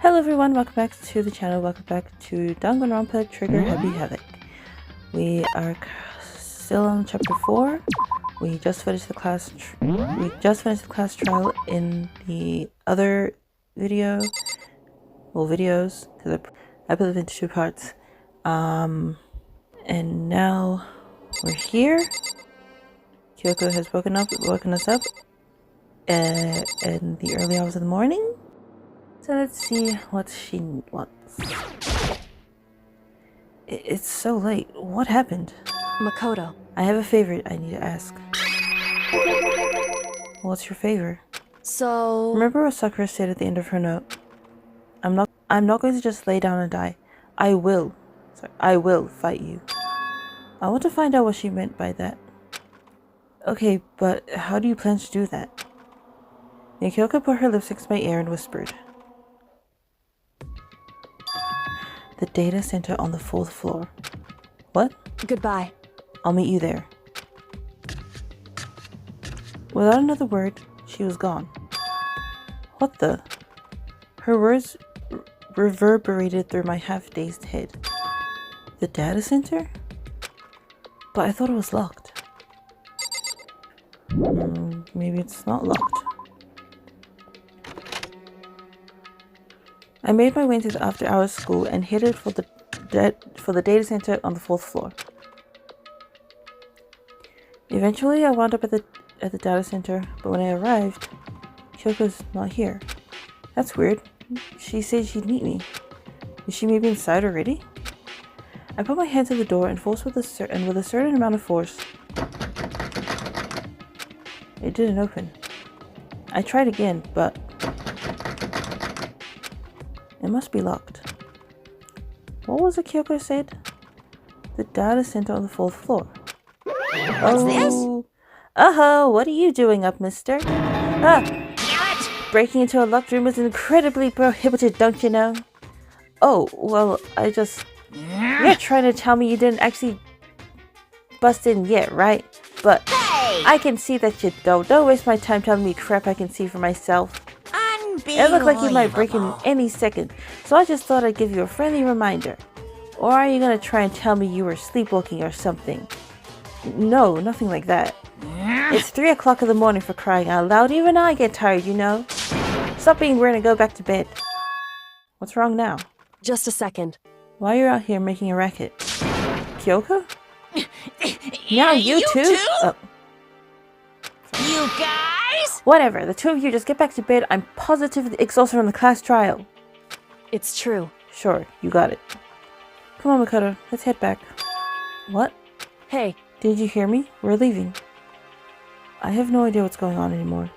Hello everyone, welcome back to the channel, welcome back to Danganronpa Trigger Happy Havoc. We are still on chapter 4. We just finished the class trial in the other video, videos, because I put them into 2 parts. And now we're here. Kyoko has woken us up in the early hours of the morning. So let's see what she wants. It's so late. What happened? Makoto. I have a favor I need to ask. What's your favor? So... Remember what Sakura said at the end of her note? I'm not going to just lay down and die. I will fight you. I want to find out what she meant by that. Okay, but how do you plan to do that? Kyoko put her lips against my ear and whispered. The data center on the 4th floor. What? Goodbye. I'll meet you there. Without another word, she was gone. What the? Her words reverberated through my half-dazed head. The data center? But I thought it was locked. Maybe it's not locked. I made my way into the after-hours school and headed for the data center on the 4th floor. Eventually, I wound up at the data center, but when I arrived, Kyoko's not here. That's weird. She said she'd meet me. Is she maybe inside already? I put my hand to the door and with a certain amount of force, it didn't open. I tried again, but it must be locked. What was it Kyoko said? The data center on the 4th floor. What's this? What are you doing up, mister? Breaking into a locked room is incredibly prohibited, don't you know? Oh, well, You're trying to tell me you didn't actually bust in yet, right? But Hey! I can see that you don't. Don't waste my time telling me crap I can see for myself. It looked like you might break in any second, so I just thought I'd give you a friendly reminder. Or are you gonna try and tell me you were sleepwalking or something? No, nothing like that. It's 3 o'clock in the morning, for crying out loud. Even I get tired, you know. Stop being weird and go back to bed. What's wrong now? Just a second. Why are you out here making a racket? Kyoko? Now you too? Oh. You guys? Whatever, the 2 of you just get back to bed. I'm positively exhausted from the class trial. It's true. Sure, you got it. Come on, Makoto, let's head back. What? Hey. Did you hear me? We're leaving. I have no idea what's going on anymore.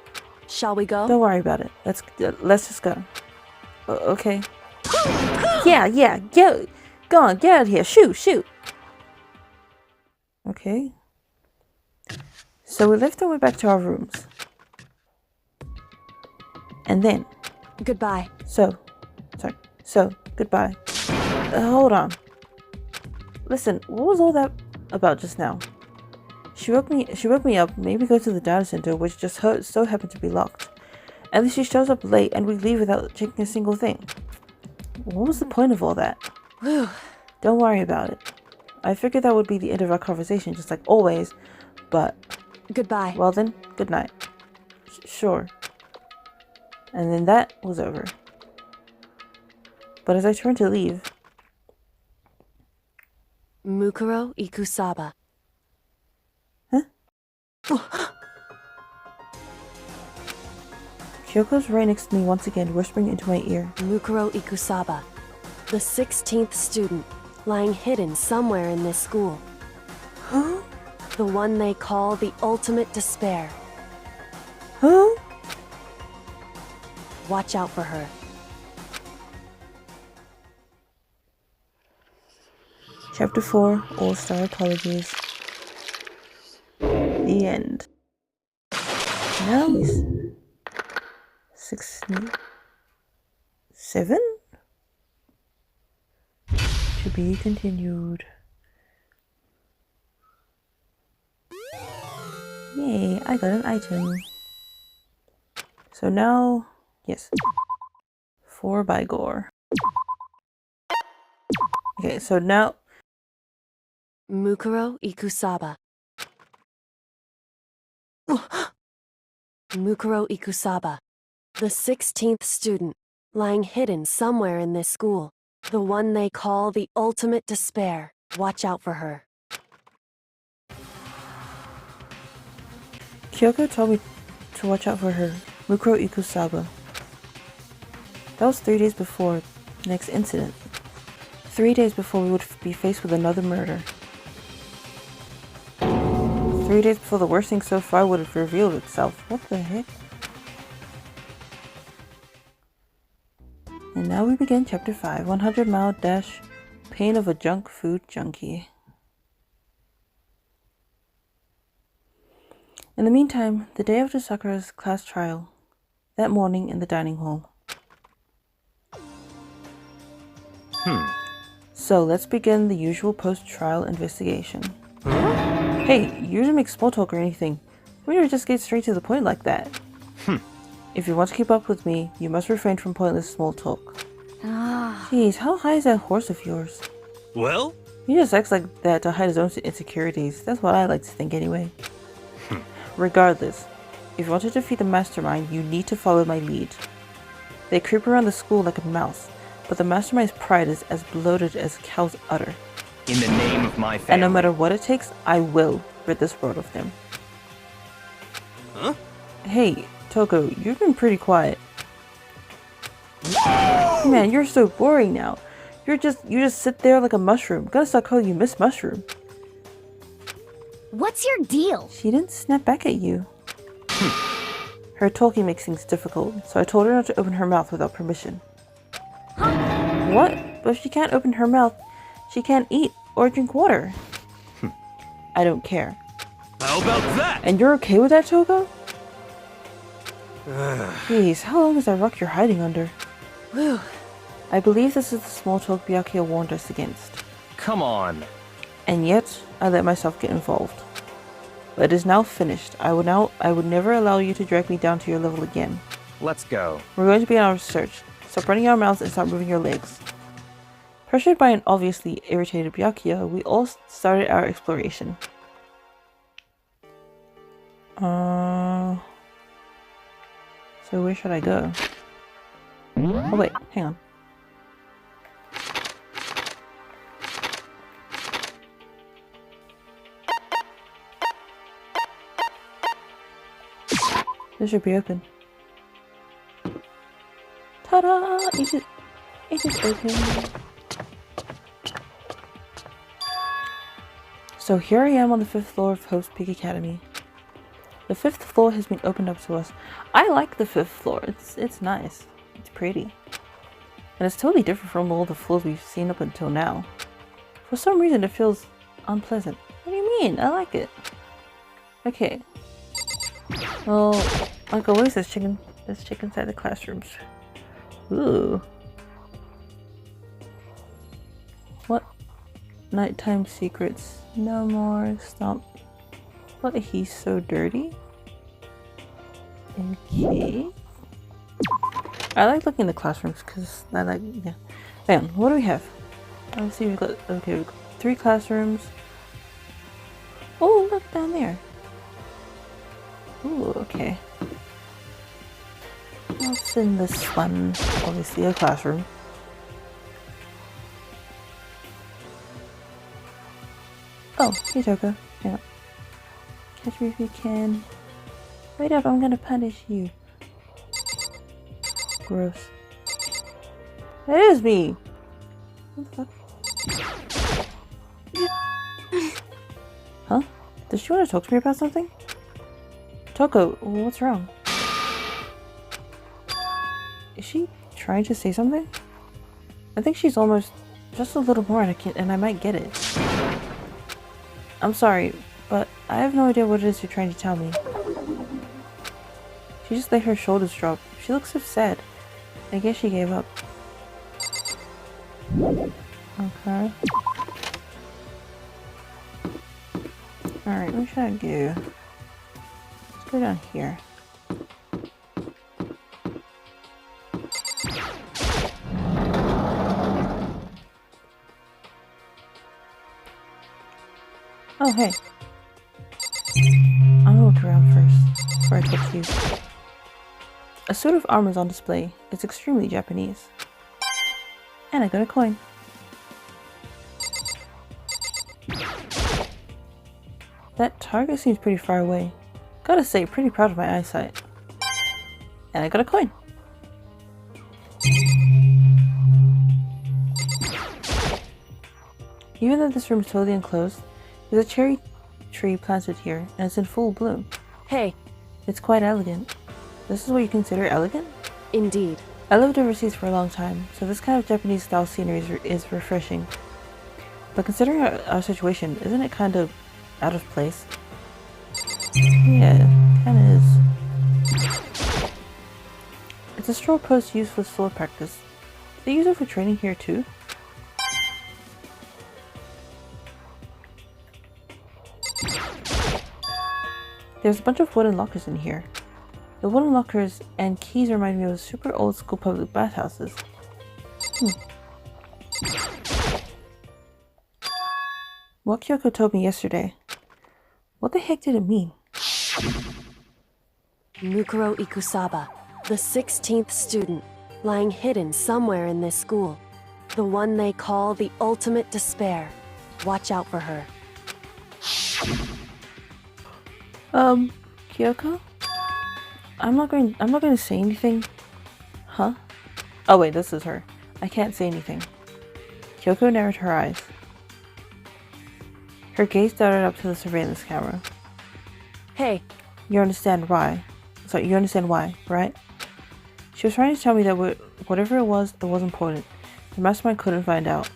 Shall we go? Don't worry about it. Let's just go. Okay. Yeah. Go on, get out of here. Shoot. Okay. So we left and went back to our rooms. And then. Goodbye. So, goodbye. Hold on. Listen, what was all that about just now? She woke me up, made me go to the data center, which just so happened to be locked. And then she shows up late and we leave without checking a single thing. What was the point of all that? Whew. Don't worry about it. I figured that would be the end of our conversation, just like always, but... Goodbye. Well then, good night. Sure. And then that was over. But as I turned to leave... Mukuro Ikusaba. Huh? Kyoko's right next to me once again, whispering into my ear. Mukuro Ikusaba. The 16th student, lying hidden somewhere in this school. Huh? The one they call the ultimate despair. Huh? Watch out for her. Chapter 4, All-Star Apologies. The end. Now he's 67? To be continued. Yay, I got an item. So now, yes. 4 by Gore. Okay, so now... Mukuro Ikusaba. Mukuro Ikusaba. The 16th student, lying hidden somewhere in this school. The one they call the ultimate despair. Watch out for her. Kyoko told me to watch out for her. Mukuro Ikusaba. That was 3 days before the next incident. 3 days before we would be faced with another murder. 3 days before the worst thing so far would have revealed itself. What the heck? And now we begin Chapter 5, 100 Mile Dash, Pain of a Junk Food Junkie. In the meantime, the day after Sakura's class trial, that morning in the dining hall. So let's begin the usual post-trial investigation. Hey, you didn't make small talk or anything. We never just get straight to the point like that. If you want to keep up with me, you must refrain from pointless small talk. Jeez, how high is that horse of yours? Well? He just acts like that to hide his own insecurities. That's what I like to think anyway. Regardless, if you want to defeat the mastermind, you need to follow my lead. They creep around the school like a mouse, but the mastermind's pride is as bloated as cow's udder. In the name of my family. And no matter what it takes, I will rid this world of them. Huh? Hey, Toko, you've been pretty quiet. Man, you're so boring now. You just sit there like a mushroom. Gotta stop calling you Miss Mushroom. What's your deal? She didn't snap back at you. Her talking makes things difficult, so I told her not to open her mouth without permission. What? But if she can't open her mouth, she can't eat or drink water. I don't care. How about that? And you're okay with that, Toko? Jeez, how long is that rock you're hiding under? Whew. I believe this is the small talk Byakuya warned us against. Come on. And yet, I let myself get involved. But it is now finished. I would never allow you to drag me down to your level again. Let's go. We're going to begin our search. Stop running your mouths and stop moving your legs. Pressured by an obviously irritated Byakuya, we all started our exploration. So where should I go? Oh wait, hang on. This should be open. Ta-da! It is open. So here I am on the 5th floor of Hope's Peak Academy. The 5th floor has been opened up to us. I like the 5th floor. It's nice. It's pretty. And it's totally different from all the floors we've seen up until now. For some reason it feels unpleasant. What do you mean? I like it. Okay. Well, like always, there's chicken inside the classrooms. Ooh. What? Nighttime secrets. No more. Stop. What? He's so dirty? Okay. I like looking in the classrooms because I like, yeah. Hang on, what do we have? Let's see, we've got 3 classrooms. Oh, look down there. Ooh, okay. What's in this one? Obviously a classroom. Oh, hey Toko. Hang on. Catch me if you can. Wait up, I'm gonna punish you. Gross. That is me! What the fuck? Huh? Does she want to talk to me about something? Toko, what's wrong? Is she trying to say something? I think she's almost just a little more and I might get it. I'm sorry, but I have no idea what it is you're trying to tell me. She just let her shoulders drop. She looks so sad. I guess she gave up. Okay. Alright, what should I do? Let's go down here. Oh, hey. I'm gonna look around first, before I touch you. A suit of armor is on display. It's extremely Japanese. And I got a coin. That target seems pretty far away. Gotta say, pretty proud of my eyesight. And I got a coin. Even though this room is totally enclosed, there's a cherry tree planted here, and it's in full bloom. Hey, It's quite elegant. This is what you consider elegant? indeed. I lived overseas for a long time, so this kind of Japanese style scenery is refreshing. But considering our situation, isn't it kind of out of place? Yeah, kinda is. It's a straw post used for sword practice. Do they use it for training here too? There's a bunch of wooden lockers in here. The wooden lockers and keys remind me of super old school public bathhouses. What Kyoko told me yesterday. What the heck did it mean? Mukuro Ikusaba, the 16th student, lying hidden somewhere in this school. The one they call the ultimate despair. Watch out for her. Kyoko? I'm not going to say anything. Huh? Oh wait, this is her. I can't say anything. Kyoko narrowed her eyes. Her gaze darted up to the surveillance camera. Hey, You understand why, right? She was trying to tell me that whatever it was important. The mastermind couldn't find out.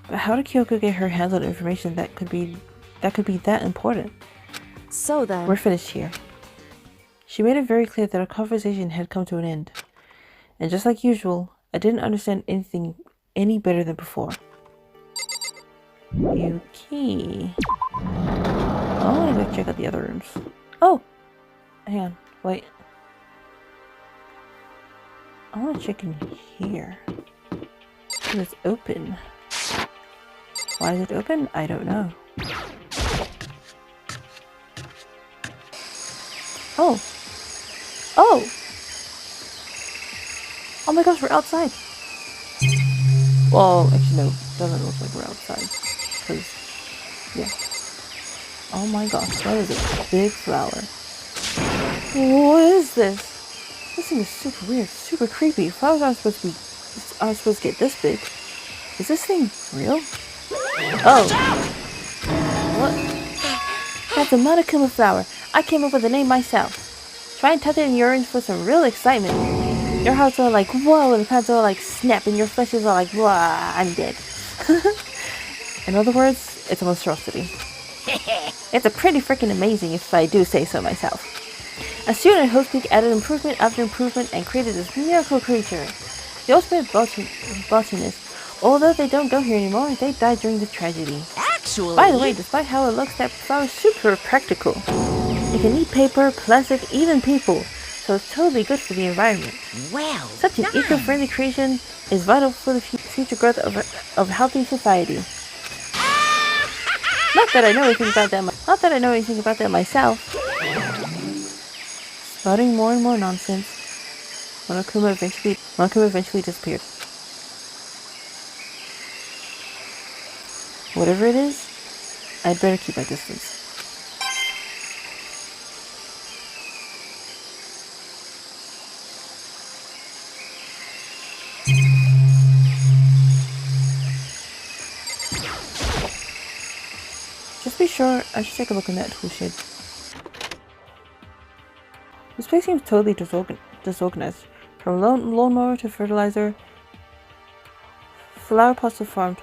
But how did Kyoko get her hands on information that could be that important? so then... We're finished here. She made it very clear that our conversation had come to an end. And just like usual, I didn't understand anything any better than before. Yuki. I want to go check out the other rooms. Oh! Hang on. Wait. I want to check in here. It's open. Why is it open? I don't know. Oh! Oh! Oh my gosh, we're outside! Well, actually no, doesn't look like we're outside. Cause, yeah. Oh my gosh, that is a big flower. What is this? This thing is super weird, super creepy. Flowers aren't supposed to get this big. Is this thing real? Oh! What? That's a Monokuma flower. I came up with the name myself. Try and tuck it in your orange for some real excitement. Your heart's all like, whoa, and the plants all like snap, and your flesh is all like, whoa, I'm dead. In other words, it's a monstrosity. It's a pretty freaking amazing if I do say so myself. A student at Host Peak added improvement after improvement and created this miracle creature. The ultimate botanist. Although they don't go here anymore, they died during the tragedy. Actually... By the way, despite how it looks, that flower is super practical. It can eat paper, plastic, even people, so it's totally good for the environment. Well Such an done. eco-friendly creation is vital for the future growth of a healthy society. Not that I know anything about that myself. Spouting more and more nonsense, Monokuma eventually disappeared. Whatever it is, I'd better keep my distance. Just be sure, I should take a look in that tool shed. This place seems totally disorganized. From lawnmower to fertilizer, flower pots to farm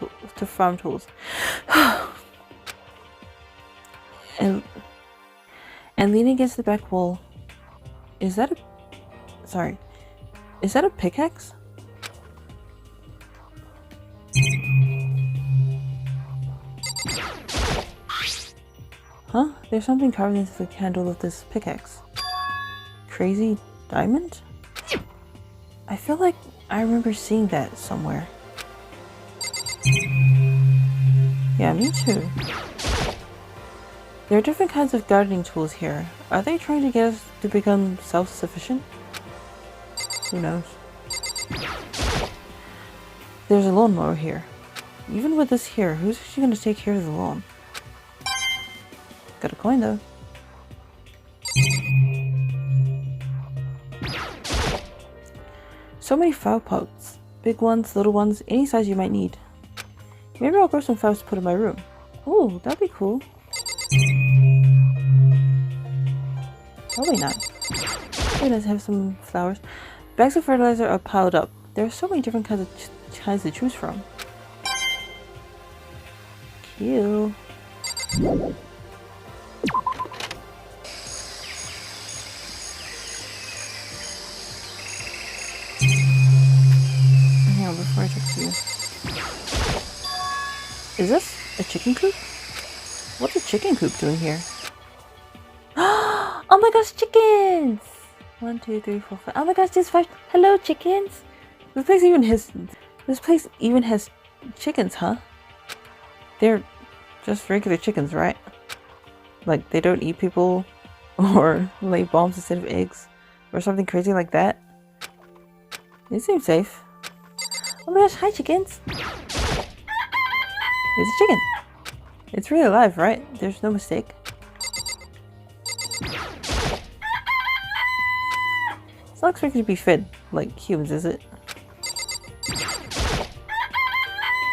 tools. and leaning against the back wall. Is that a pickaxe? Huh? There's something carved into the handle of this pickaxe. Crazy diamond? I feel like I remember seeing that somewhere. Yeah, me too. There are different kinds of gardening tools here. Are they trying to get us to become self-sufficient? Who knows? There's a lawnmower here. Even with this here, who's actually going to take care of the lawn? Got a coin though. So many flower pots. Big ones, little ones, any size you might need. Maybe I'll grow some flowers to put in my room. Oh, that'd be cool. Probably not. Maybe let's have some flowers. Bags of fertilizer are piled up. There are so many different kinds to choose from. Cute. Hang on, before I talk to you. Is this a chicken coop? What's a chicken coop doing here? Oh my gosh, chickens! 1, 2, 3, 4, 5. Oh my gosh, there's 5. Hello, chickens! This place even has chickens, huh? They're just regular chickens, right? Like, they don't eat people or lay bombs instead of eggs or something crazy like that. They seem safe. Oh my gosh, hi chickens! It's a chicken! It's really alive, right? There's no mistake. It's not expected to be fed like humans, is it?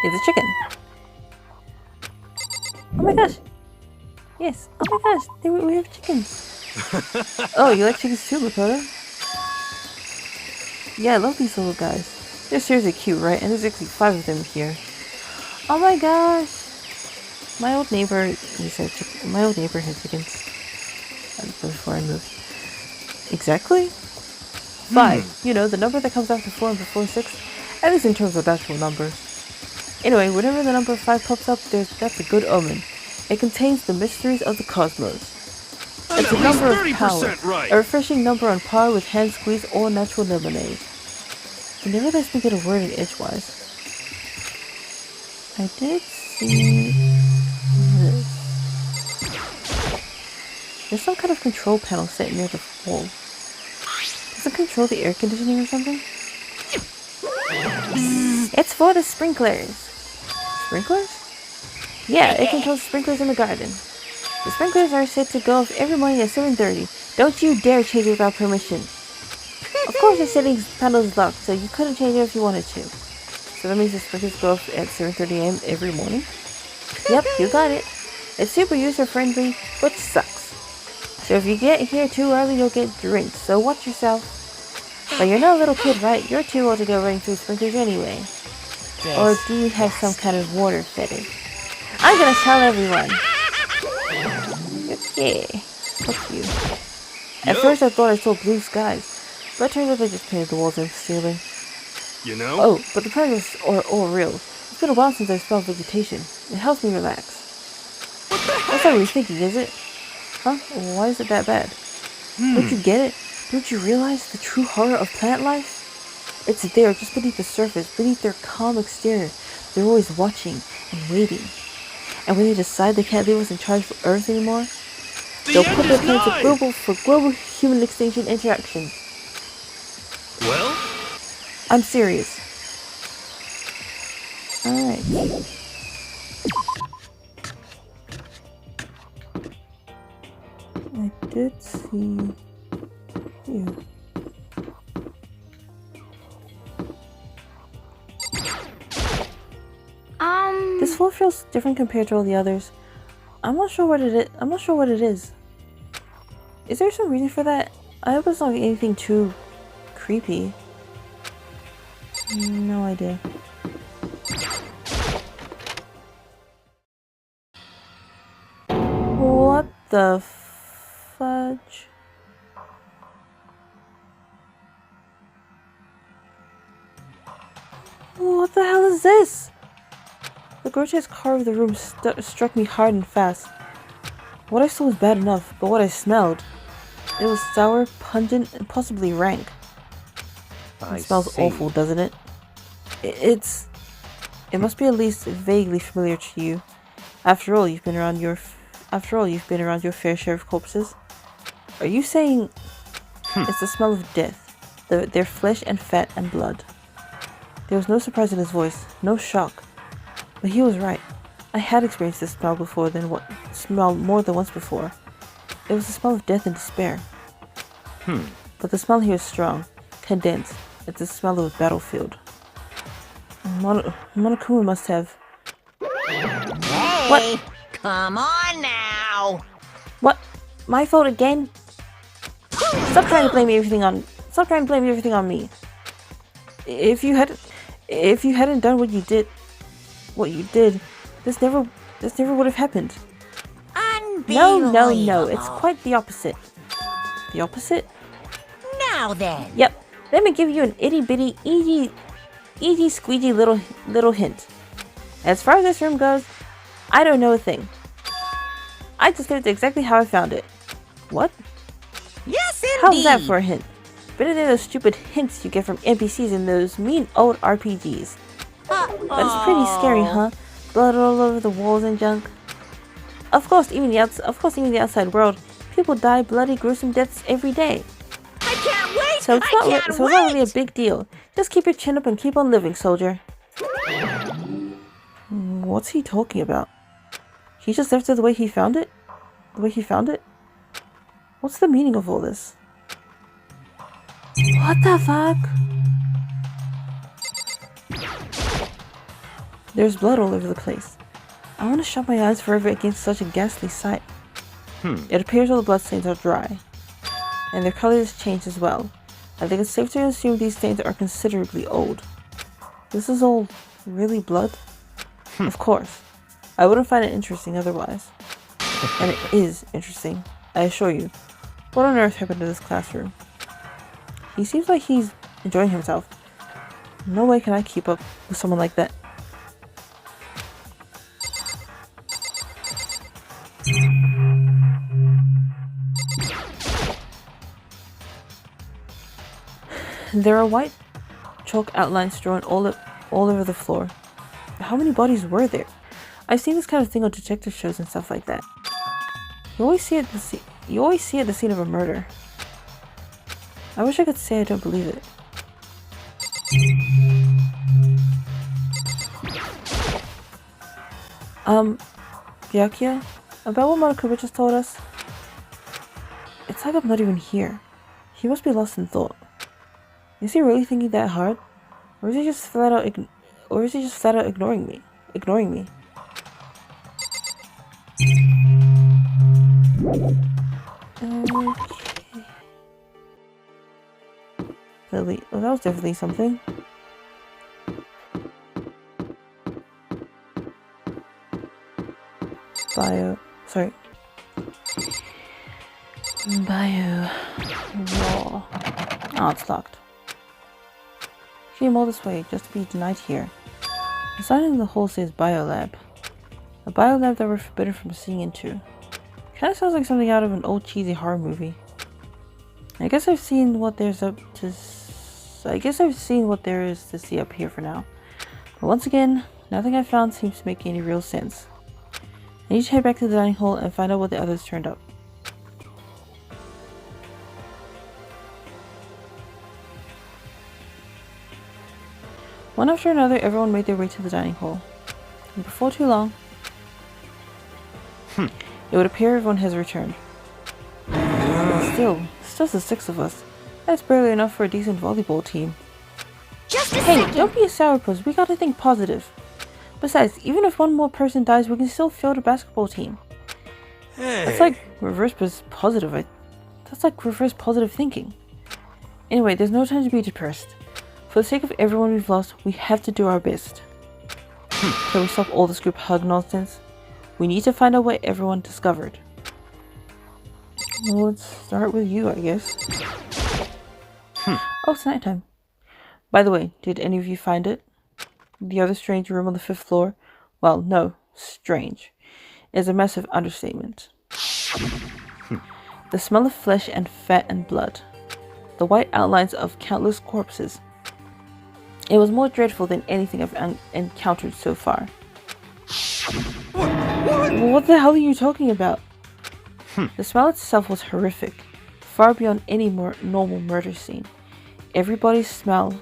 It's a chicken! Oh my gosh! Yes! Oh my gosh! We have chickens! Oh, you like chickens too, Lakota? Yeah, I love these little guys. They're seriously cute, right? And there's actually 5 of them here. Oh my gosh! My old neighbor, my old neighbor had chickens before I moved. Exactly? 5. You know, the number that comes after 4 and before 6. At least in terms of natural numbers. Anyway, whenever the number 5 pops up, that's a good omen. It contains the mysteries of the cosmos. It's a number of power. Right. A refreshing number on par with hand squeeze or natural lemonade. You never lets me get a word in edgewise. I did see this. There's some kind of control panel set near the wall. Does it control the air conditioning or something? It's for the sprinklers. Sprinklers? Yeah, it controls sprinklers in the garden. The sprinklers are set to go off every morning at 7:30. Don't you dare change it without permission. Of course the settings panel is locked, so you couldn't change it if you wanted to. So that means the sprinklers go off at 7:30 AM every morning? Yep, you got it. It's super user friendly, but sucks. So if you get here too early, you'll get drenched, so watch yourself. But you're not a little kid, right? You're too old to go running through sprinklers anyway. Or do you have some kind of water fetish? I'm gonna tell everyone. Okay, fuck you. At first I thought I saw blue skies, but it turns out they just painted the walls and ceiling. You know? Oh, but the predators are all real. It's been a while since I smelled vegetation. It helps me relax. What the heck? That's not really thinking, is it? Huh? Why is it that bad? Don't you get it? Don't you realize the true horror of plant life? It's there, just beneath the surface, beneath their calm exterior. They're always watching and waiting. And when they decide they can't leave us in charge of Earth anymore, they'll put their plans for global human extinction into action. Well? I'm serious. Alright. I did see you. This floor feels different compared to all the others. I'm not sure what it is. I'm not sure what it is. Is there some reason for that? I hope it's not anything too creepy. No idea. What the fudge? What the hell is this? The grotesque horror of the room struck me hard and fast. What I saw was bad enough, but what I smelled, it was sour, pungent, and possibly rank. It smells awful, doesn't it? It must be at least vaguely familiar to you. After all, you've been around After all, you've been around your fair share of corpses. Are you saying it's the smell of death? Their flesh and fat and blood. There was no surprise in his voice, no shock. But he was right. I had experienced this smell more than once before. It was the smell of death and despair. But the smell here is strong, condensed. It's the smell of a battlefield. Monokuma must have... Hey, What? come on now. What? My fault again? Stop trying to blame everything on me. If you hadn't done what you did, this never would have happened. No, it's quite the opposite. The opposite? Now then. Yep. Let me give you an itty bitty, easy squeegee little hint. As far as this room goes, I don't know a thing. I just left it exactly how I found it. What? Yes, indeed. How's that for a hint? Better than those stupid hints you get from NPCs in those mean old RPGs. But it's pretty scary, huh? Blood all over the walls and junk. Of course, even the outside world, people die bloody, gruesome deaths every day. I can't wait. So it's not really a big deal. Just keep your chin up and keep on living, soldier. What's he talking about? He just left it the way he found it? The way he found it? What's the meaning of all this? What the fuck? There's blood all over the place. I want to shut my eyes forever against such a ghastly sight. It appears all the bloodstains are dry, and their color has changed as well. I think it's safe to assume these stains are considerably old. This is all really blood? Of course. I wouldn't find it interesting otherwise. And it is interesting, I assure you. What on earth happened to this classroom? He seems like he's enjoying himself. No way can I keep up with someone like that. There are white chalk outlines drawn all over the floor. How many bodies were there? I've seen this kind of thing on detective shows and stuff like that. You always see it at the scene of a murder. I wish I could say I don't believe it. Byakuya, about what Monokuma just told us? It's like I'm not even here. He must be lost in thought. Is he really thinking that hard? Or is he just flat out ignoring me? Okay. Lily, well, that was definitely something. Bio wall. Oh, it's locked. Came all this way just to be denied here. The sign in the hole says biolab. A biolab that we're forbidden from seeing into. Kinda sounds like something out of an old cheesy horror movie. I guess I've seen what there is to see up here for now. But once again, nothing I found seems to make any real sense. I need to head back to the dining hall and find out what the others turned up. One after another, everyone made their way to the dining hall. And before too long, it would appear everyone has returned. But still, it's just the 6 of us. That's barely enough for a decent volleyball team. Hey, don't be a sourpuss, we gotta think positive. Besides, even if one more person dies, we can still field a basketball team. Hey. That's like reverse positive thinking. Anyway, there's no time to be depressed. For the sake of everyone we've lost, we have to do our best. Can we stop all this group hug nonsense? We need to find out what everyone discovered. Well, let's start with you, I guess. Oh, it's nighttime. By the way, did any of you find it? The other strange room on the 5th floor? Well, no, strange is a massive understatement. The smell of flesh and fat and blood. The white outlines of countless corpses. It was more dreadful than anything I've encountered so far. What? What the hell are you talking about? The smell itself was horrific, far beyond any more normal murder scene. Everybody's smell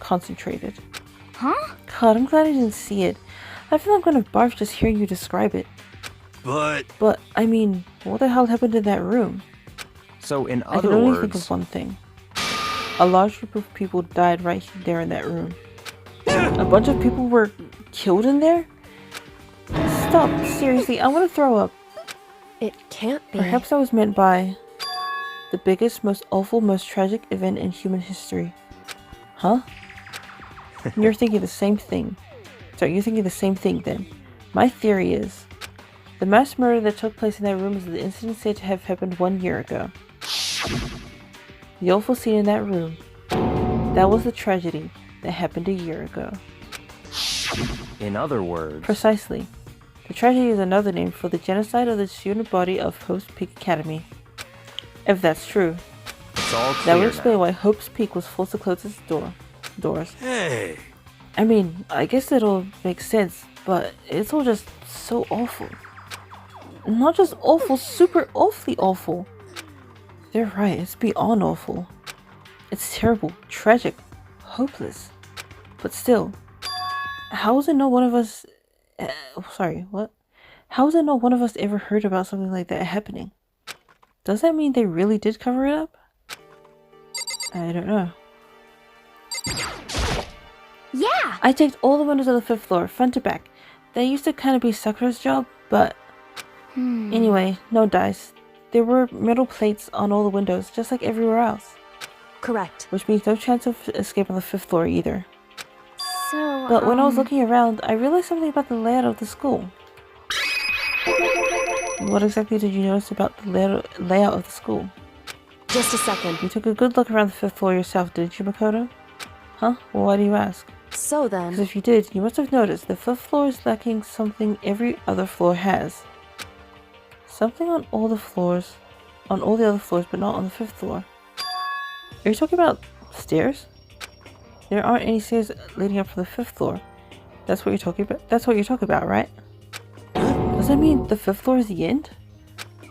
concentrated. Huh? God, I'm glad I didn't see it. I feel I'm gonna barf just hearing you describe it. But I mean, what the hell happened in that room? So in I can other only think words, of one thing. A large group of people died right there in that room. A bunch of people were killed in there? Stop, seriously, I want to throw up. It can't be. Perhaps that was meant by the biggest, most awful, most tragic event in human history. Huh? You're thinking the same thing. Sorry, you're thinking the same thing then. My theory is, the mass murder that took place in that room is the incident said to have happened 1 year ago. The awful scene in that room, that was the tragedy that happened a year ago. in other words, Precisely. The tragedy is another name for the genocide of the student body of Hope's Peak Academy. If that's true, it's all that clear would explain now. why Hope's Peak was forced to close its doors. hey, I mean, I guess it all makes sense, but it's all just so awful. Not just awful, super awfully awful. They're right, it's beyond awful. It's terrible, tragic, hopeless. But still, how is it no one of us... How is it no one of us ever heard about something like that happening? Does that mean they really did cover it up? I don't know. Yeah! I checked all the windows on the 5th floor, front to back. That used to kind of be Sakura's job, but... Anyway, no dice. There were metal plates on all the windows, just like everywhere else. Correct. Which means no chance of escape on the 5th floor either. So, But when I was looking around, I realized something about the layout of the school. What exactly did you notice about the layout of the school? Just a second. You took a good look around the 5th floor yourself, didn't you, Makoto? Huh? Well, why do you ask? So Because then, if you did, you must have noticed the 5th floor is lacking something every other floor has. Something on all the other floors, but not on the 5th floor. Are you talking about stairs? There aren't any stairs leading up from the 5th floor. That's what you're talking about. That's what you're talking about, right? Does that mean the 5th floor is the end?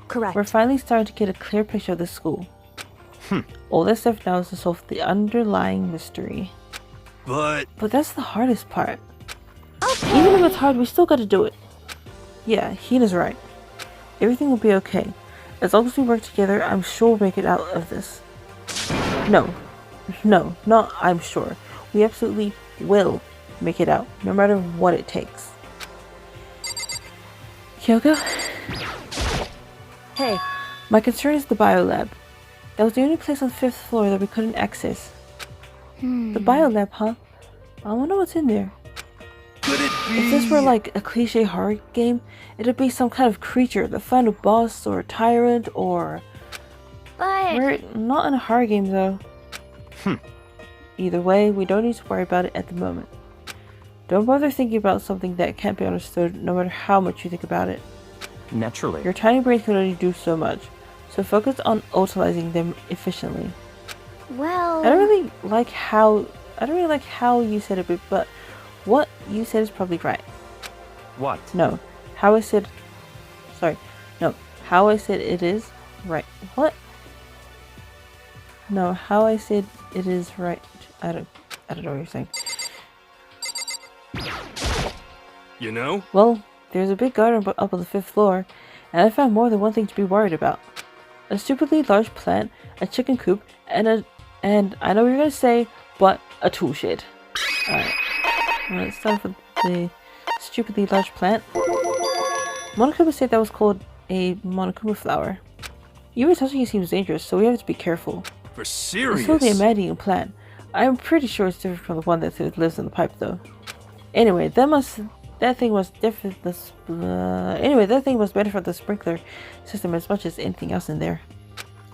correct. We're finally starting to get a clear picture of the school. All that's left now is to solve the underlying mystery. but But that's the hardest part. Even if it's hard, we still gotta do it. Yeah, Hina's right. Everything will be okay. As long as we work together, I'm sure we'll make it out of this. No, not I'm sure. We absolutely will make it out, no matter what it takes. Kyoko? Hey, My concern is the biolab. That was the only place on the 5th floor that we couldn't access. The biolab, huh? I wonder what's in there. could it be? If this were like a cliche horror game, it'd be some kind of creature, the final boss or tyrant or... but We're not in a horror game though. Either way, we don't need to worry about it at the moment. Don't bother thinking about something that can't be understood no matter how much you think about it. naturally. Your tiny brain can only do so much, so focus on utilizing them efficiently. well, I don't really like how you said it, but what you said is probably right. What? No, how I said it is right. What? No, how I said it is right. I don't know what you're saying. You know? Well, there's a big garden up on the 5th floor, and I found more than one thing to be worried about. A stupidly large plant, a chicken coop, and I know what you're gonna say, but a tool shed. Alright. Let's start with the stupidly large plant. Monokuma said that was called a Monokuma flower. Even touching it seems dangerous, so we have to be careful. For It's serious? totally a man-eating plant. I'm pretty sure it's different from the one that lives in the pipe, though. Anyway, that thing was better for the sprinkler system as much as anything else in there.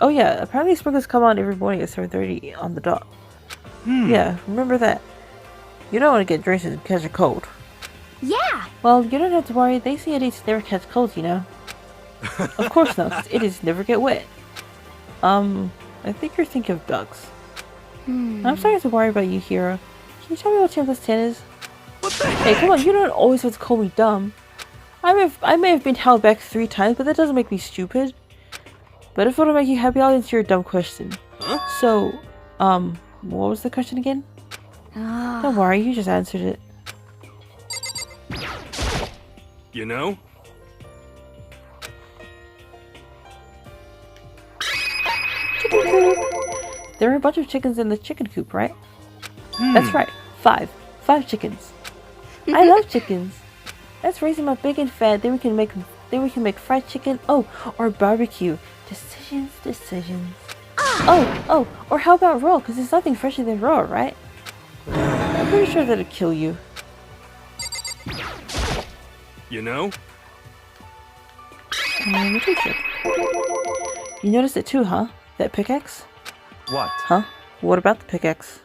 Oh yeah, apparently sprinklers come on every morning at 7:30 on the dot. Yeah, remember that. You don't want to get drenched and catch a cold. yeah, Well, you don't have to worry, they say idiots never catch colds, you know. Of course not, 'cause idiots never get wet. I think you're thinking of ducks. I'm starting to worry about you, Hiro. Can you tell me what chance 10 is? What Hey, come on, you don't always have to call me dumb. I may have been held back 3 times, but that doesn't make me stupid. But if it'll make you happy, I'll answer your dumb question. Huh? So, what was the question again? Don't worry, you just answered it. You know? Chicken coop! There are a bunch of chickens in the chicken coop, right? That's right, 5. 5 chickens. I love chickens. Let's raise them up big and fat, then we can make fried chicken, or barbecue. Decisions. Or how about raw, because there's nothing fresher than raw, right? I'm pretty sure that'd kill you. You know? I'm a teacher. You noticed it too, huh? That pickaxe? What? Huh? What about the pickaxe?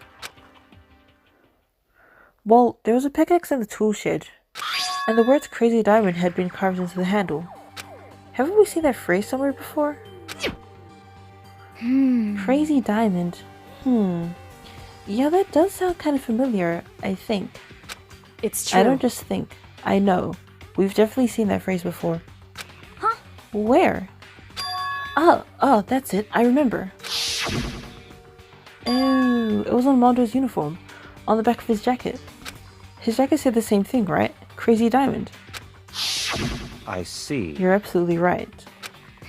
Well, there was a pickaxe in the tool shed, and the words Crazy Diamond had been carved into the handle. Haven't we seen that phrase somewhere before? Crazy Diamond. Yeah, that does sound kind of familiar, I think. It's true. I don't just think. I know. We've definitely seen that phrase before. Huh? Where? Oh, that's it. I remember. Oh, it was on Mondo's uniform. On the back of his jacket. His jacket said the same thing, right? Crazy Diamond. I see. You're absolutely right.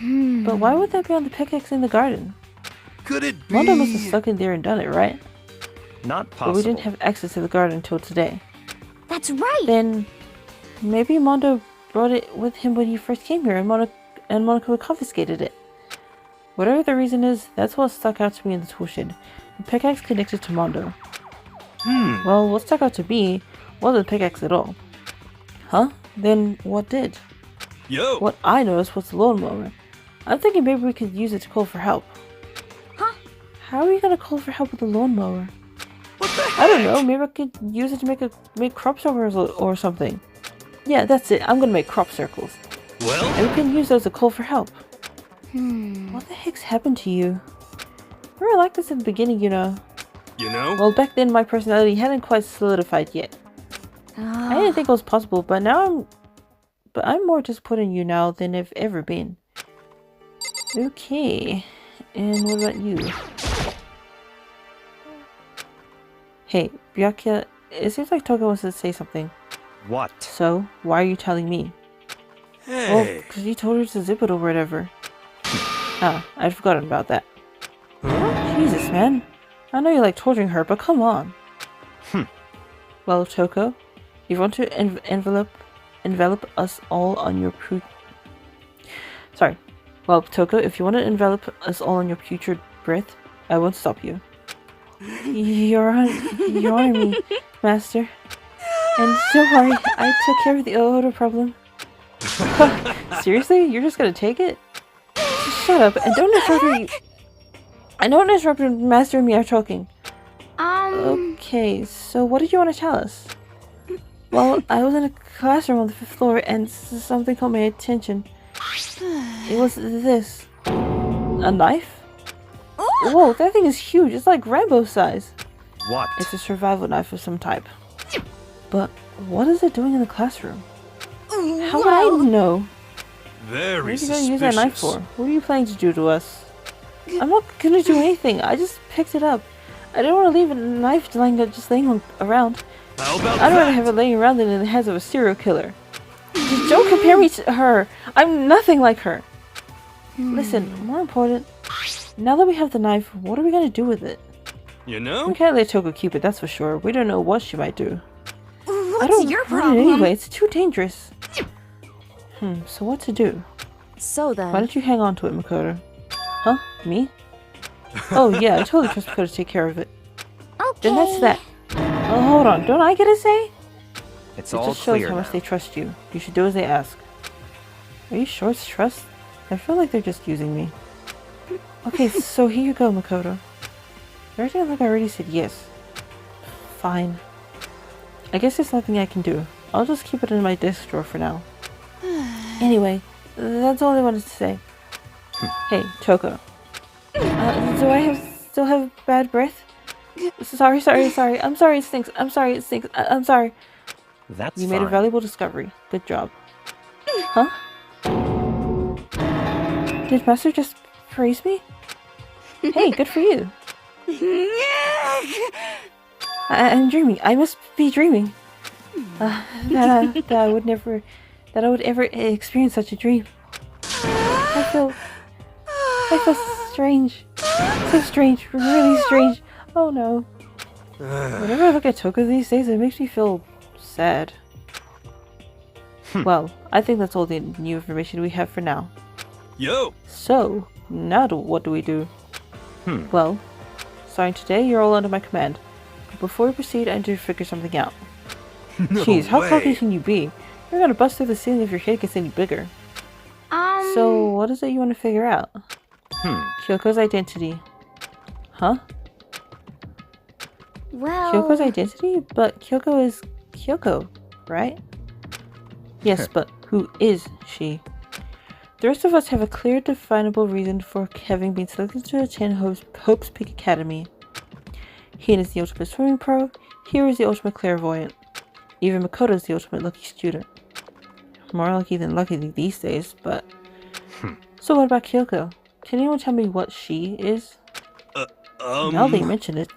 But why would that be on the pickaxe in the garden? Could it be? Mondo must have stuck in there and done it, right? Not possible. But we didn't have access to the garden until today. That's right. Then maybe Mondo brought it with him when he first came here, and Monica confiscated it. Whatever the reason is, that's what stuck out to me in the tool shed. The pickaxe connected to Mondo. Well, what stuck out to me wasn't the pickaxe at all. Huh? Then what did? Yo! What I noticed was the lawnmower. I'm thinking maybe we could use it to call for help. Huh? How are you gonna call for help with a lawnmower? What the heck? I don't know, maybe I could use it to make crop circles or something. Yeah, that's it. I'm gonna make crop circles. Well? And we can use those to call for help. What the heck's happened to you? We were like this in the beginning, you know. You know? Well, back then my personality hadn't quite solidified yet. I didn't think it was possible, but now I'm more disappointed in you now than I've ever been. Okay. And what about you? Hey, Byakuya, it seems like Toga wants to say something. What? So, why are you telling me? Hey! Well, because you told her to zip it or whatever. I'd forgotten about that. Jesus, man. I know you like torturing her, but come on. Well, Toko, if you want to envelop us all on your Well, Toko, if you want to envelop us all on your putrid breath, I won't stop you. You're on me, Master. And don't worry, I took care of the odor problem. Seriously? You're just gonna take it? Shut up and don't interrupt me. I don't interrupt when Master and me are talking. Okay, so what did you want to tell us? Well, I was in a classroom on the 5th floor and something caught my attention. It was this. A knife? Whoa, that thing is huge. It's like Rambo size. What? It's a survival knife of some type. But what is it doing in the classroom? How would I know? Very What are you suspicious. gonna use that knife for? What are you planning to do to us? I'm not gonna do anything. I just picked it up. I didn't want to leave a knife just laying around. How about I'd rather that? have it laying around than in the hands of a serial killer. Just don't compare me to her. I'm nothing like her. Listen, more important, now that we have the knife, what are we gonna do with it? You know? We can't let Toko keep it, that's for sure. We don't know what she might do. I What's don't your want it problem? anyway. It's too dangerous. So what to do? So then, Why don't you hang on to it, Makoto? Huh? Me? Oh yeah, I totally trust Makoto to take care of it. Okay. Then that's that. Oh, hold on. Don't I get a say? It's It all just shows clear how now. much they trust you. You should do as they ask. Are you sure it's trust? I feel like they're just using me. Okay, so here you go, Makoto. You're acting like I already said yes. Fine. I guess there's nothing I can do. I'll just keep it in my desk drawer for now. Anyway, that's all I wanted to say. Hey, Toko. Do I still have bad breath? Sorry. I'm sorry it stinks. I'm sorry. That's You made a fine. valuable discovery. Good job. Huh? Did Master just praise me? Hey, good for you. I'm dreaming. I must be dreaming. That I would ever experience such a dream. I feel strange. So strange. Really strange. Oh no. Whenever I look at Toko these days, it makes me feel sad. Well, I think that's all the new information we have for now. Yo! So, now what do we do? Well, starting today, you're all under my command. But before we proceed, I need to figure something out. No Jeez, how way. cocky can you be? You're gonna bust through the ceiling if your head gets any bigger. So, what is it you want to figure out? Kyoko's identity. Huh? Well... Kyoko's identity? But Kyoko is Kyoko, right? Yes, but who is she? The rest of us have a clear, definable reason for having been selected to attend Hope's Peak Academy. Hien is the ultimate swimming pro, Hiro is the ultimate clairvoyant. Even Makoto is the ultimate lucky student. More lucky than lucky these days, but... So what about Kyoko? Can anyone tell me what she is? Now that you mention it,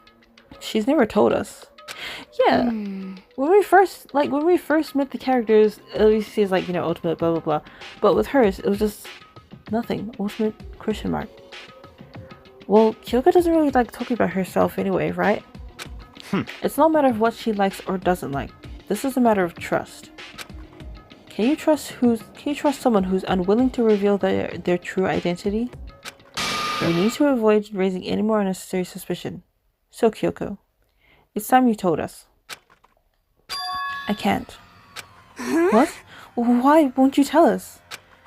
she's never told us. Yeah, when we first met the characters, at least she's like, ultimate blah blah blah. But with hers, it was just nothing. Ultimate question mark. Well, Kyoko doesn't really like talking about herself anyway, right? It's not a matter of what she likes or doesn't like. This is a matter of trust. Can you trust someone who's unwilling to reveal their true identity? We need to avoid raising any more unnecessary suspicion. So, Kyoko, it's time you told us. I can't. What? Why won't you tell us?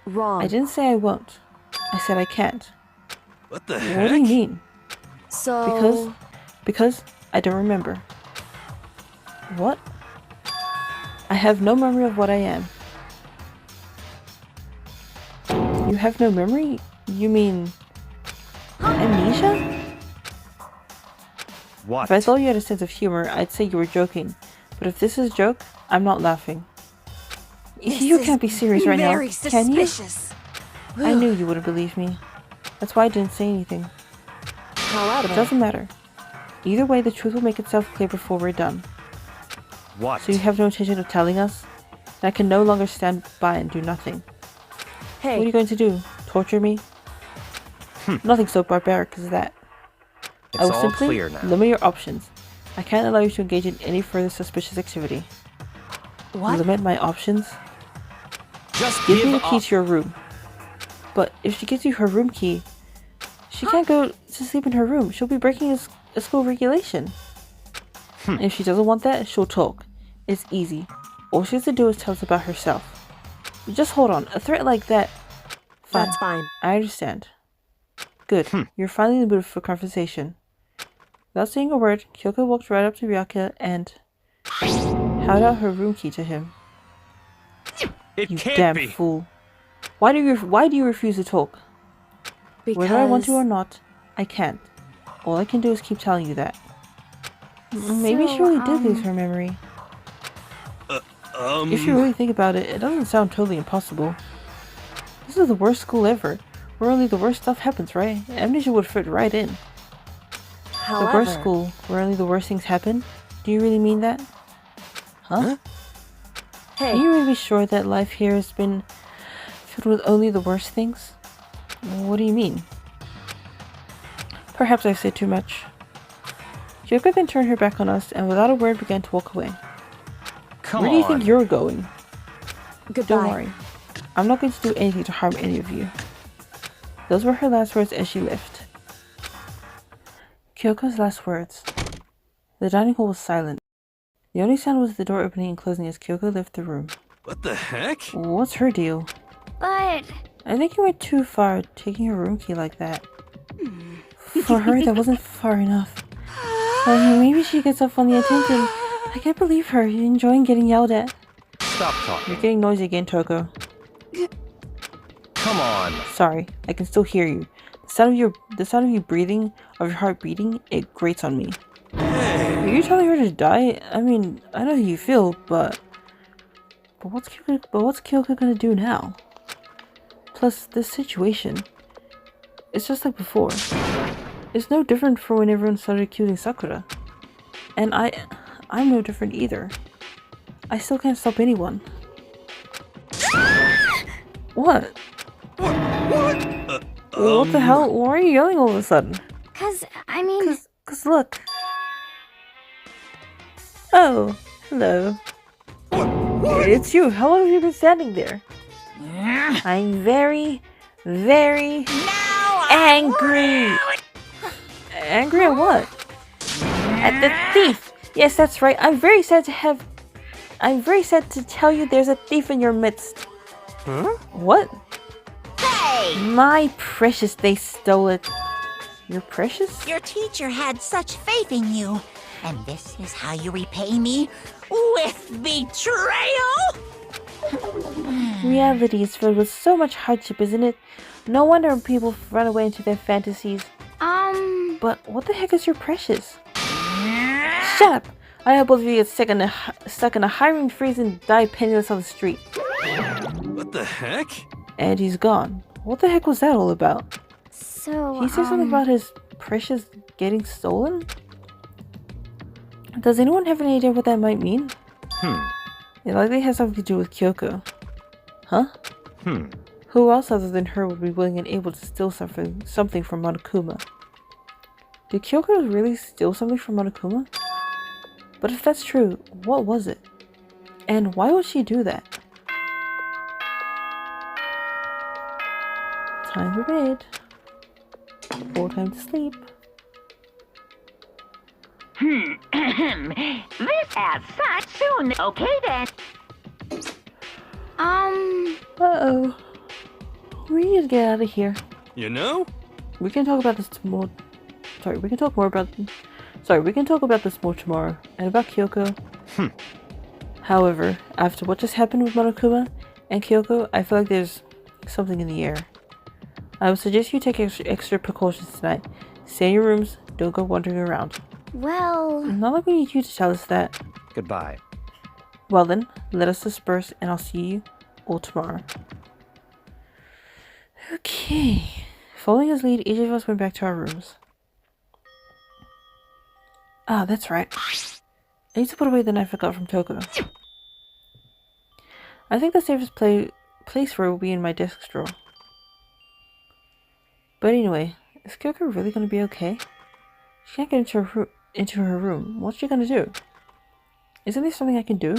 Wrong. I didn't say I won't. I said I can't. What the heck? What do you mean? So... Because I don't remember. What? I have no memory of what I am. You have no memory? You mean... amnesia? What? If I thought you had a sense of humor, I'd say you were joking. But if this is a joke, I'm not laughing. You can't be serious right now, can you? I knew you wouldn't believe me. That's why I didn't say anything. However... But it doesn't matter. Either way, the truth will make itself clear before we're done. What? So you have no intention of telling us? Then I can no longer stand by and do nothing. Hey, What are you going to do? Torture me? Nothing so barbaric as that. It's I will all simply clear now. limit your options. I can't allow you to engage in any further suspicious activity. what? Limit my options? Just Give me the up. key to your room. But if she gives you her room key, she can't go to sleep in her room. She'll be breaking a school regulation. And if she doesn't want that, she'll talk. It's easy. All she has to do is tell us about herself. Just hold on. A threat like that... Fine. That's fine. I understand. Good. You're finally in the mood for conversation. Without saying a word, Kyoko walked right up to Ryaka and held out her room key to him. It You can't damn be. fool. Why do you refuse to talk? Because... Whether I want to or not, I can't. All I can do is keep telling you that. Maybe she really did lose her memory. If you really think about it, it doesn't sound totally impossible. This is the worst school ever, where only the worst stuff happens, right? Amnesia would fit right in. However... The worst school, where only the worst things happen? Do you really mean that? Huh? Hey, Are you really sure that life here has been filled with only the worst things? What do you mean? Perhaps I've said too much. Kyoko then turned her back on us and without a word began to walk away. Come Where do you think you're going? goodbye. Don't worry. I'm not going to do anything to harm any of you. Those were her last words as she left. Kyoko's last words. The dining hall was silent. The only sound was the door opening and closing as Kyoko left the room. What the heck? What's her deal? But... I think you went too far taking her room key like that. For her, that wasn't far enough. Well, maybe she gets off on the attention. I can't believe her. You're enjoying getting yelled at. Stop talking. You're getting noisy again, Toko. Come on. Sorry, I can still hear you. The sound of you breathing, of your heart beating, it grates on me. Are you telling her to die? I mean, I know how you feel, but But what's Kyoko gonna do now? Plus, this situation, it's just like before. It's no different from when everyone started accusing Sakura. And I'm no different either. I still can't stop anyone. What? What the hell? Why are you yelling all of a sudden? Cause, I mean... Cause look. Oh, hello. It's you. How long have you been standing there? I'm very, very angry. Angry at what? At the thief. Yes, that's right. I'm very sad to tell you there's a thief in your midst. Huh? What? Hey! My precious, they stole it. Your precious? Your teacher had such faith in you. And this is how you repay me? With betrayal? Reality is filled with so much hardship, isn't it? No wonder people run away into their fantasies. But what the heck is your precious? Shut up! I hope both of you get stuck in a hiring freeze and die penniless on the street. What the heck? And he's gone. What the heck was that all about? So, He said something about his precious getting stolen? Does anyone have any idea what that might mean? It likely has something to do with Kyoko. Huh? Who else other than her would be willing and able to steal something from Monokuma? Did Kyoko really steal something from Monokuma? But if that's true, what was it? And why would she do that? Time for bed. Full time to sleep. This has such soon. Okay then. Uh-oh. We need to get out of here. You know? We can talk about this more. Sorry, we can talk more about. Sorry, we can talk about this more tomorrow. And about Kyoko. However, after what just happened with Monokuma and Kyoko, I feel like there's something in the air. I would suggest you take extra precautions tonight. Stay in your rooms. Don't go wandering around. well... Not like we need you to tell us that. Goodbye. Well then, let us disperse and I'll see you all tomorrow. Okay. Following his lead, each of us went back to our rooms. Ah, that's right. I need to put away the knife I got from Toko. I think the safest place for it will be in my desk drawer. But anyway, is Kyoko really going to be okay? She can't get into her room. What's she going to do? Isn't there something I can do?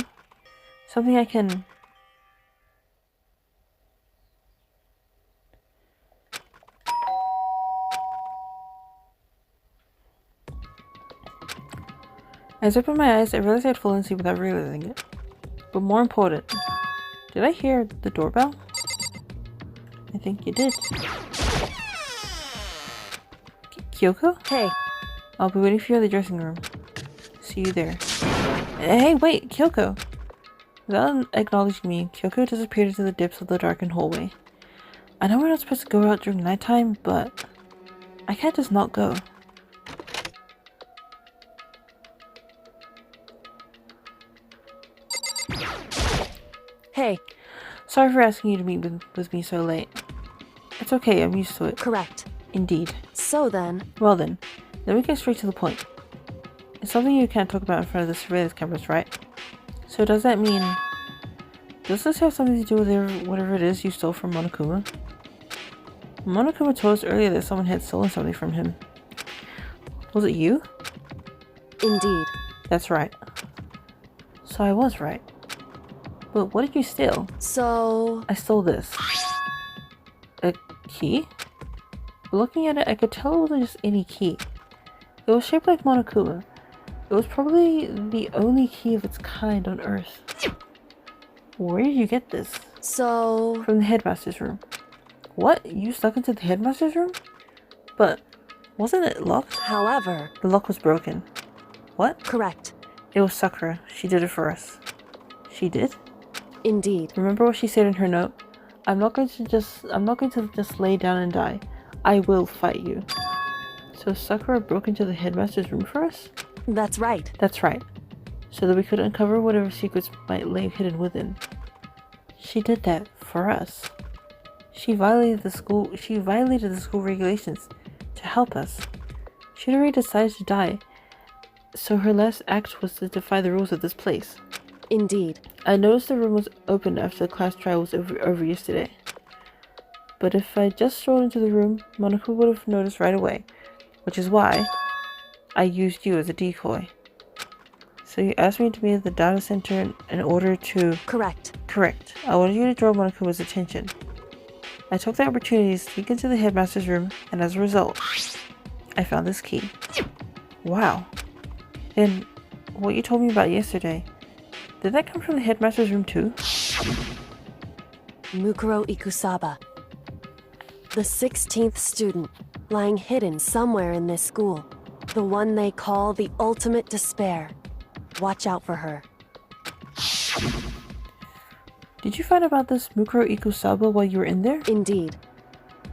Something I can... As I opened my eyes, I realized I had fallen asleep without realizing it. But more important, did I hear the doorbell? I think you did. Kyoko? Hey, I'll be waiting for you in the dressing room. See you there. Hey, wait, Kyoko! Without acknowledging me, Kyoko disappeared into the depths of the darkened hallway. I know we're not supposed to go out during nighttime, but I can't just not go. hey, Sorry for asking you to meet with me so late. It's okay, I'm used to it. correct. Indeed. So then, Well then, let me get straight to the point. It's something you can't talk about in front of the surveillance cameras, right? So does that mean... Does this have something to do with whatever it is you stole from Monokuma? Monokuma told us earlier that someone had stolen something from him. Was it you? indeed. That's right. So I was right. But what did you steal? So, I stole this. A key? Looking at it, I could tell it wasn't just any key. It was shaped like Monokuma. It was probably the only key of its kind on Earth. Where did you get this? so... From the headmaster's room. What? You snuck into the headmaster's room? But wasn't it locked? However, The lock was broken. What? correct. It was Sakura. She did it for us. She did? Indeed. Remember what she said in her note? I'm not going to just lay down and die. I will fight you. So Sakura broke into the headmaster's room for us? That's right. That's right. So that we could uncover whatever secrets might lay hidden within. She did that for us. She violated the school regulations to help us. She'd already decided to die, so her last act was to defy the rules of this place. Indeed. I noticed the room was open after the class trial was over yesterday. But if I just strolled into the room, Monica would have noticed right away, which is why I used you as a decoy. So you asked me to be at the data center in order to... Correct. Correct. I wanted you to draw Monaco's attention. I took the opportunity to sneak into the headmaster's room, and as a result, I found this key. Wow. Then, what you told me about yesterday, did that come from the headmaster's room too? Mukuro Ikusaba. The 16th student, lying hidden somewhere in this school. The one they call the ultimate despair. Watch out for her. Did you find about this Mukuro Ikusaba while you were in there? Indeed.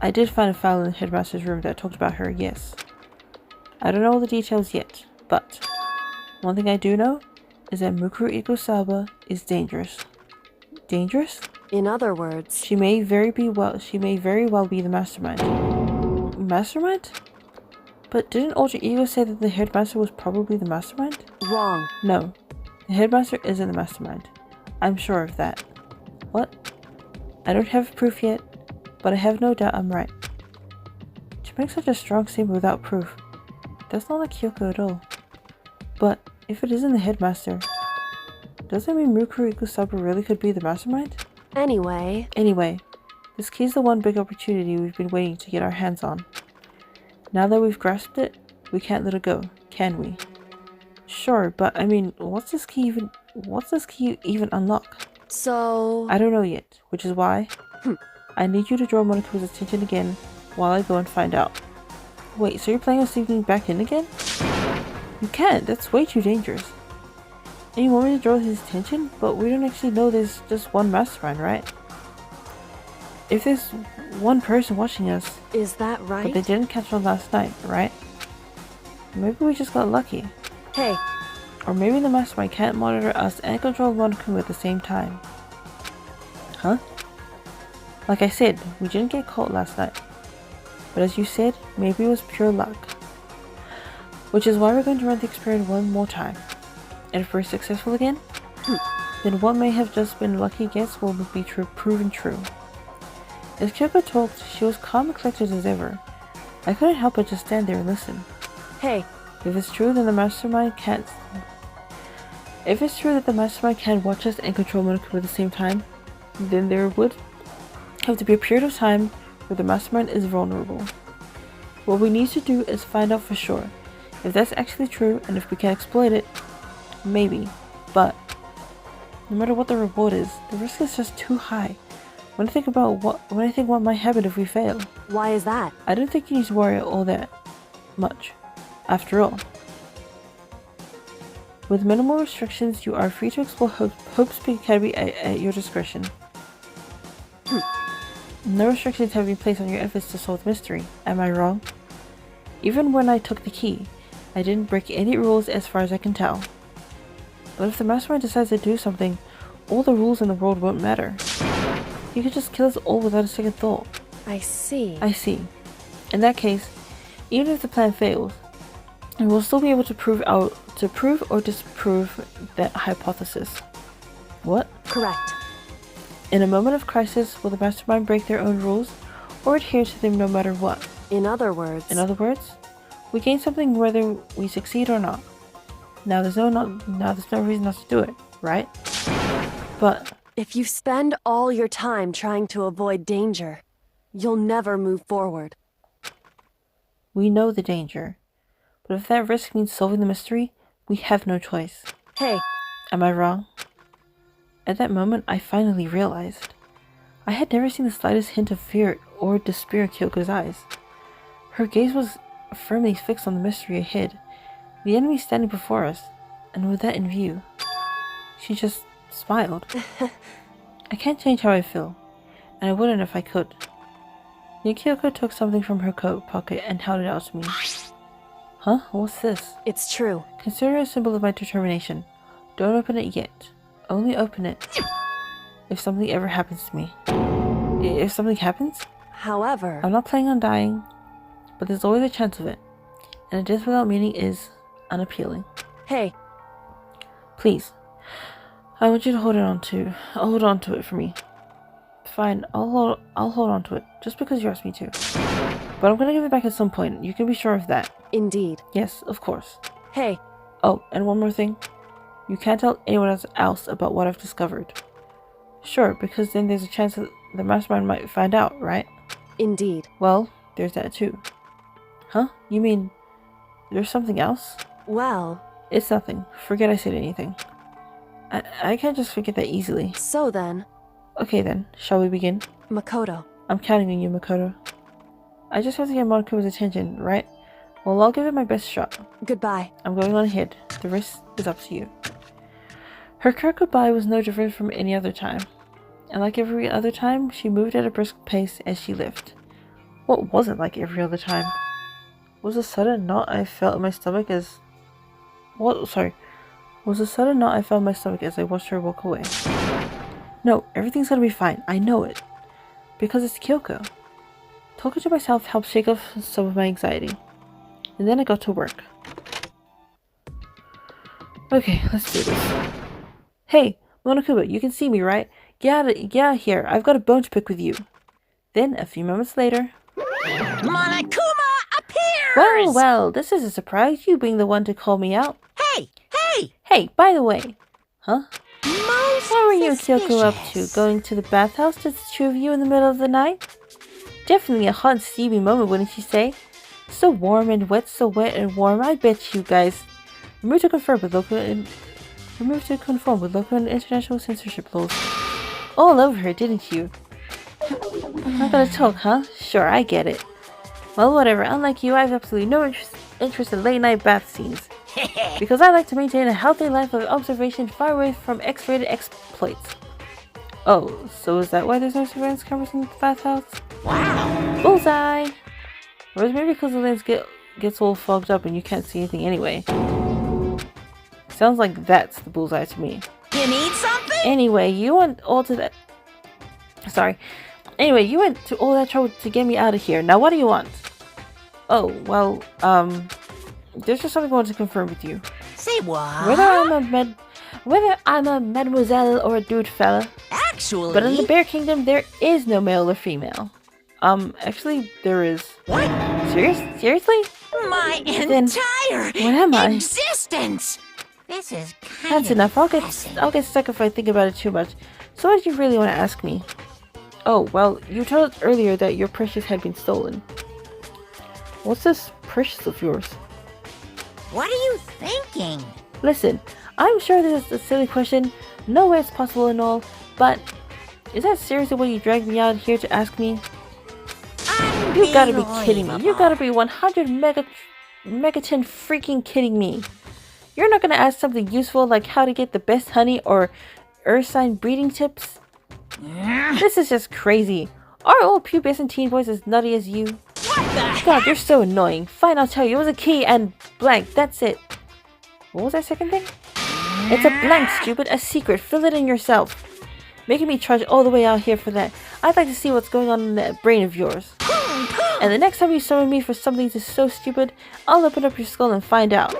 I did find a file in the headmaster's room that talked about her, yes. I don't know all the details yet, but one thing I do know is that Mukuro Ikusaba is dangerous. Dangerous? In other words, She may very well be the mastermind. Mastermind? But didn't Alter Ego say that the headmaster was probably the mastermind? wrong. No, the headmaster isn't the mastermind. I'm sure of that. What? I don't have proof yet, but I have no doubt I'm right. To make such a strong statement without proof, that's not like Kyoko at all. But if it isn't the headmaster, does that mean Mukuro Ikusaba really could be the mastermind? Anyway, This key's the one big opportunity we've been waiting to get our hands on. Now that we've grasped it, we can't let it go, can we? Sure, but I mean, what's this key even unlock? so... I don't know yet, which is why I need you to draw Moniko's attention again while I go and find out. Wait, so you're planning on sneaking back in again? You can't, that's way too dangerous. And you want me to draw his attention? But we don't actually know there's just one mastermind, right? If there's one person watching us, Is that right? but they didn't catch on last night, right? Maybe we just got lucky. Hey, Or maybe the mastermind can't monitor us and control Monoko at the same time. Huh? Like I said, we didn't get caught last night. But as you said, maybe it was pure luck. Which is why we're going to run the experiment one more time. And if we're successful again, then what may have just been a lucky guess will be proven true. As Kyoko talked, she was calm and collected as ever. I couldn't help but just stand there and listen. hey, If it's true, then the mastermind can't... If it's true that the mastermind can watch us and control Monoko at the same time, then there would have to be a period of time where the mastermind is vulnerable. What we need to do is find out for sure if that's actually true, and if we can exploit it, maybe. But no matter what the reward is, the risk is just too high. When I think what might happen if we fail, why is that? I don't think you need to worry all that much. After all, with minimal restrictions, you are free to explore Hope's Peak Academy at your discretion. No restrictions have been placed on your efforts to solve the mystery. Am I wrong? Even when I took the key, I didn't break any rules as far as I can tell. But if the mastermind decides to do something, all the rules in the world won't matter. He could just kill us all without a second thought. I see. I see. In that case, even if the plan fails, we will still be able to prove or disprove that hypothesis. What? Correct. In a moment of crisis, will the mastermind break their own rules or adhere to them no matter what? In other words, we gain something whether we succeed or not. Now there's no reason not to do it, right? But if you spend all your time trying to avoid danger, you'll never move forward. we know the danger. But if that risk means solving the mystery, we have no choice. Hey, Am I wrong? At that moment, I finally realized. I had never seen the slightest hint of fear or despair in Kyoko's eyes. Her gaze was firmly fixed on the mystery ahead, the enemy standing before us, and with that in view, she just smiled. I can't change how I feel, and I wouldn't if I could. Then Kyoko took something from her coat pocket and held it out to me. Huh? What's this? it's true. Consider Consider it a symbol of my determination. Don't open it yet. Only open it if something ever happens to me. If something happens, However, I'm not planning on dying, but there's always a chance of it. And a death without meaning is unappealing. hey, Please, I want you to hold on to it for me. Fine, I'll hold on to it, just because you asked me to. But I'm gonna give it back at some point, you can be sure of that. indeed. Yes, of course. Hey, Oh, and one more thing. You can't tell anyone else about what I've discovered. Sure, because then there's a chance that the mastermind might find out, right? indeed. Well, there's that too. Huh? You mean there's something else? Well, It's nothing. Forget I said anything. I can't just forget that easily. so then, Okay then, shall we begin? Makoto. I'm counting on you, Makoto. I just have to get Monaco's attention, right? Well, I'll give it my best shot. Goodbye. I'm going on ahead. The rest is up to you. Her curt goodbye was no different from any other time. And like every other time, she moved at a brisk pace as she left. What was it like every other time? Was a sudden knot I felt in my stomach as... Was a sudden knot I felt in my stomach as I watched her walk away. No, everything's gonna be fine. I know it. Because it's Kyoko. Talking to myself helped shake off some of my anxiety. And then I got to work. Okay, let's do this. Hey, Monokuma, you can see me, right? Get out of here. I've got a bone to pick with you. Then, a few moments later... Monokuma appears! Well, this is a surprise, you being the one to call me out. Hey! Hey, by the way. Huh? Most What were you and Kyoko up to? suspicious. Going to the bathhouse, just the two of you in the middle of the night? Definitely a hot and steamy moment, wouldn't you say? So warm and wet, so wet and warm. I bet you guys removed to conform with local and international censorship laws. All over her, didn't you? Not gonna talk, huh? Sure, I get it. Well, whatever. Unlike you, I have absolutely no interest in late night bath scenes. Because I like to maintain a healthy life of observation far away from X-rated exploits. Oh, so is that why there's no surveillance cameras in the bathhouse? Wow! Bullseye! Or is it maybe because the lens gets all fogged up and you can't see anything anyway? Sounds like that's the bullseye to me. You need something? Anyway, you went to all that trouble to get me out of here. Now what do you want? Oh, well, there's just something I want to confirm with you. Say what? Whether I'm a mademoiselle or a dude fella. Actually... But in the Bear Kingdom, there is no male or female. Actually, there is. What? Seriously? My Then entire what am I? existence! This is kind That's of enough. I'll depressing. get stuck if I think about it too much. So what do you really want to ask me? Oh, well, you told us earlier that your precious had been stolen. What's this precious of yours? What are you thinking? Listen, I'm sure this is a silly question, no way it's possible and all, but is that seriously what you dragged me out here to ask me? You gotta be kidding me. You gotta be 100 megaton freaking kidding me. You're not gonna ask something useful like how to get the best honey or ursine breeding tips? This is just crazy. Are old pubescent teen boys as nutty as you? What the God, you're so annoying. Fine, I'll tell you. It was a key and blank. That's it. What was that second thing? It's a blank, stupid. A secret. Fill it in yourself. Making me trudge all the way out here for that. I'd like to see what's going on in that brain of yours. And the next time you summon me for something that's so stupid, I'll open up your skull and find out.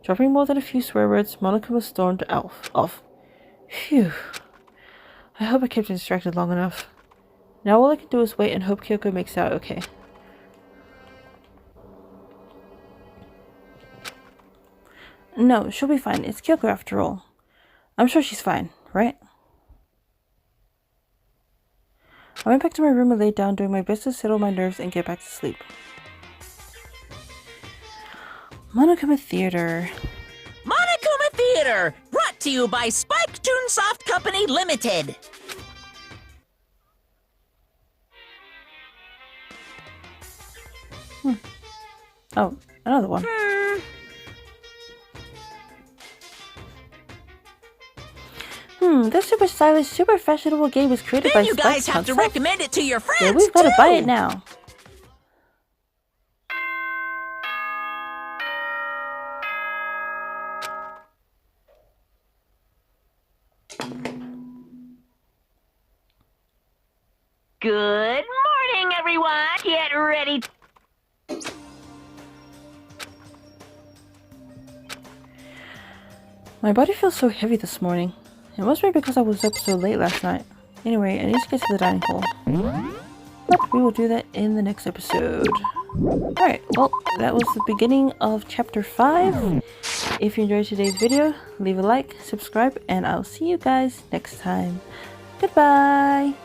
Dropping more than a few swear words, Monokuma stormed off. Phew. I hope I kept him distracted long enough. Now all I can do is wait and hope Kyoko makes out okay. No, she'll be fine. It's Kyoko after all. I'm sure she's fine, right? I went back to my room and laid down, doing my best to settle my nerves and get back to sleep. Monokuma Theater. Monokuma Theater, brought to you by Spike Toonsoft Company Limited. Oh, another one. This super stylish, super fashionable game was created by Then you Spike guys have to Toonsoft. recommend it to your friends, Yeah, we've got to too. buy it now. Good morning, everyone. Get ready. My body feels so heavy this morning. It must be because I was up so late last night. Anyway, I need to get to the dining hall. But we will do that in the next episode. Alright, well, that was the beginning of chapter 5. If you enjoyed today's video, leave a like, subscribe, and I'll see you guys next time. Goodbye!